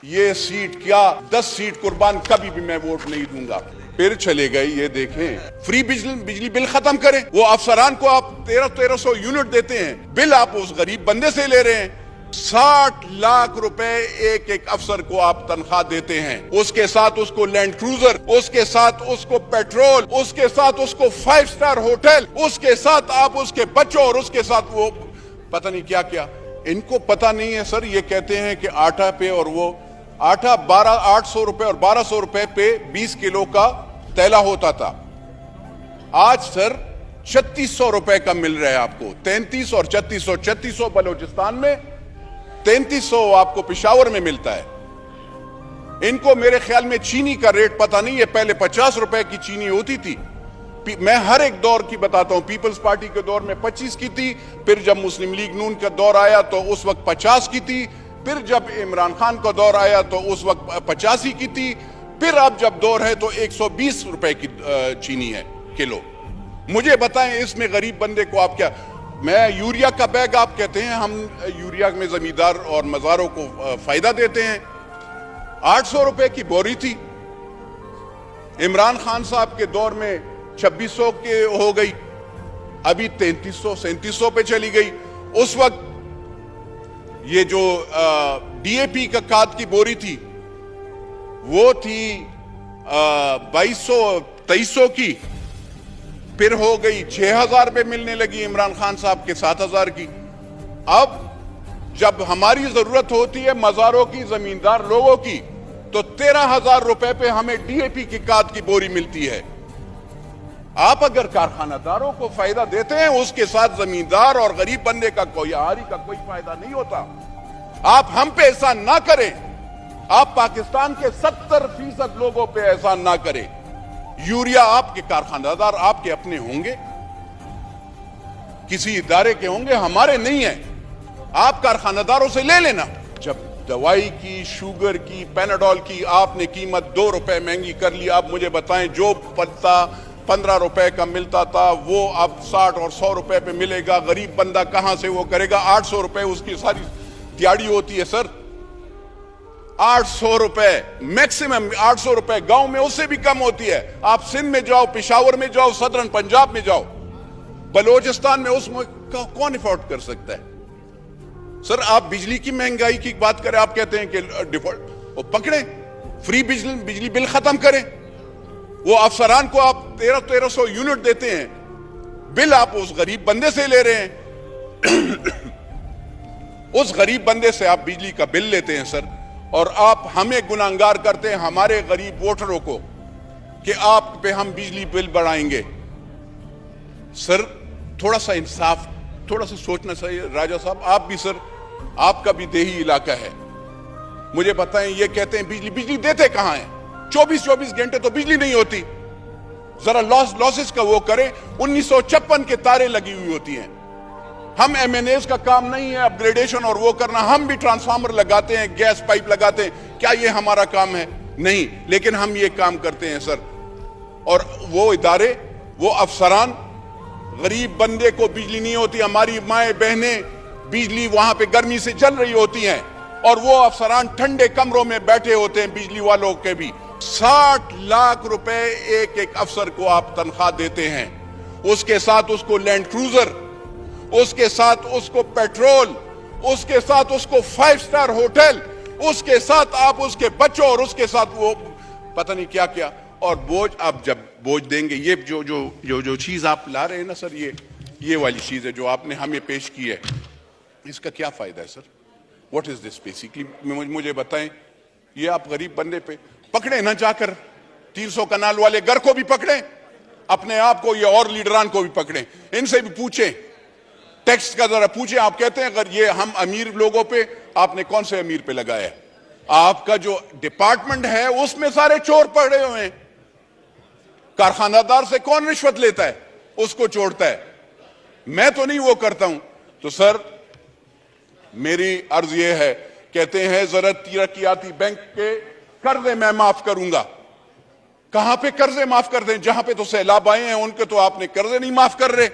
ये सीट क्या 10 सीट कुर्बान कभी भी मैं वोट नहीं दूंगा। फिर चले गए, ये देखें फ्री बिजली बिल खत्म करें। वो अफसरान को आप 1300 यूनिट देते हैं, बिल आप उस गरीब बंदे से ले रहे हैं। 60 लाख रुपए एक एक अफसर को आप तनख्वाह देते हैं, उसके साथ उसको लैंड क्रूजर, उसके साथ उसको पेट्रोल, उसके साथ उसको 5 स्टार होटल, उसके साथ आप उसके बच्चों और उसके साथ वो पता नहीं क्या क्या। इनको पता नहीं है सर। ये कहते हैं कि आटा पे, और वो आटा 800 रुपए और 1200 रुपए पे 20 किलो का तैला होता था। आज सर 3600 रुपए का मिल रहा है आपको। 33 और 3600, 3600 बलूचिस्तान में, 3300 आपको पिशावर में मिलता है। इनको मेरे ख्याल में चीनी का रेट पता नहीं है। पहले 50 रुपए की चीनी होती थी। मैं हर एक दौर की बताता हूं। पीपल्स पार्टी के दौर में 25 की थी, फिर जब मुस्लिम लीग नून का दौर आया तो उस वक्त 50 की थी, फिर जब इमरान खान का दौर आया तो उस वक्त 85 की थी, फिर अब जब दौर है तो 120 रुपए की चीनी है किलो। मुझे बताएं इसमें गरीब बंदे को आप क्या। मैं यूरिया का बैग आप कहते हैं, हम यूरिया में जमींदार और मज़ारों को फायदा देते हैं। 800 रुपए की बोरी थी। इमरान खान साहब के दौर में 2600 के हो गई, अभी 3300 3700 पे चली गई। उस वक्त ये जो डीएपी का खाद की बोरी थी वो थी 2200 2300 की, फिर हो गई 6000 पे मिलने लगी इमरान खान साहब के 7000 की। अब जब हमारी जरूरत होती है मज़ारों की, जमींदार लोगों की, तो 13000 रुपए पे हमें डीएपी की खाद की बोरी मिलती है। आप अगर कारखानादारों को फायदा देते हैं, उसके साथ जमींदार और गरीब बंदे का कोई आहारी का कोई फायदा नहीं होता। आप हम पे एहसान ना करें, आप पाकिस्तान के 70% लोगों पे एहसान ना करें। यूरिया आपके कारखानादार आपके अपने होंगे, किसी इदारे के होंगे, हमारे नहीं है। आप कारखानादारों से ले लेना। जब दवाई की, शुगर की, पैनाडोल की आपने कीमत 2 रुपए महंगी कर ली, आप मुझे बताएं जो पत्ता 15 रुपए का मिलता था वो अब 60 और 100 रुपए पे मिलेगा। गरीब बंदा कहां से वो करेगा? 800 रुपए उसकी सारी दिहाड़ी होती है सर। 800 रुपए मैक्सिमम, 800 रुपए गांव में उससे भी कम होती है। आप सिंध में जाओ, पिशावर में जाओ, सदरन पंजाब में जाओ, बलूचिस्तान में उसमें कौन अफोर्ड कर सकता है? सर आप बिजली की महंगाई की बात करें, आप कहते हैं कि डिफॉल्ट पकड़े, फ्री बिजली बिल खत्म करें। वो अफसरान को आप 1300 यूनिट देते हैं, बिल आप उस गरीब बंदे से ले रहे हैं। उस गरीब बंदे से आप बिजली का बिल लेते हैं सर, और आप हमें गुनाहगार करते हैं, हमारे गरीब वोटरों को, कि आप पे हम बिजली बिल बढ़ाएंगे। सर थोड़ा सा इंसाफ, थोड़ा सा सोचना चाहिए। राजा साहब आप भी सर, आपका भी देही इलाका है, मुझे बताएं। ये कहते हैं बिजली देते कहां हैं? 24 घंटे तो बिजली नहीं होती। जरा लॉसेस का वो करें। 1956 के तारे लगी हुई होती हैं। हम एमएनएस का काम नहीं है अपग्रेडेशन और वो करना। हम भी ट्रांसफार्मर लगाते हैं, गैस पाइप लगाते हैं, क्या ये हमारा काम है? नहीं, लेकिन हम ये काम करते हैं सर। और वो इदारे, वो अफसरान, गरीब बंदे को बिजली नहीं होती। हमारी माएँ बहनें बिजली वहां पे गर्मी से जल रही होती हैं, और वो अफसरान ठंडे कमरों में बैठे होते हैं, बिजली वालों के भी। 60 लाख रुपए एक एक अफसर को आप तनख्वाह देते हैं, उसके साथ उसको लैंड क्रूजर, उसके साथ उसको पेट्रोल, उसके साथ उसको 5 स्टार होटल, उसके साथ आप उसके बच्चों और उसके साथ वो पता नहीं क्या क्या। और बोझ, आप जब बोझ देंगे, ये जो जो जो जो चीज आप ला रहे हैं ना सर, ये वाली चीज है जो आपने हमें पेश की है, इसका क्या फायदा है sir? What is this basically? मुझे बताएं। ये आप गरीब बंदे पे पकड़े ना, जाकर 300 कनाल वाले घर को भी पकड़े, अपने आप को, ये और लीडरान को भी पकड़े, इनसे भी पूछे, टैक्स का जरा पूछे। आप कहते हैं अगर ये हम अमीर लोगों पे, आपने कौन से अमीर पे लगाया है? आपका जो डिपार्टमेंट है उसमें सारे चोर पड़े हुए हैं। कारखानादार से कौन रिश्वत लेता है? उसको छोड़ता है। मैं तो नहीं वो करता हूं। तो सर मेरी अर्ज ये है, कहते हैं जरा तरक्याती बैंक के कर्जे मैं माफ करूंगा। कहां पे कर्जे माफ कर दें? जहां पे तो सैलाब आए हैं उनके तो आपने कर्जे नहीं माफ कर रहे।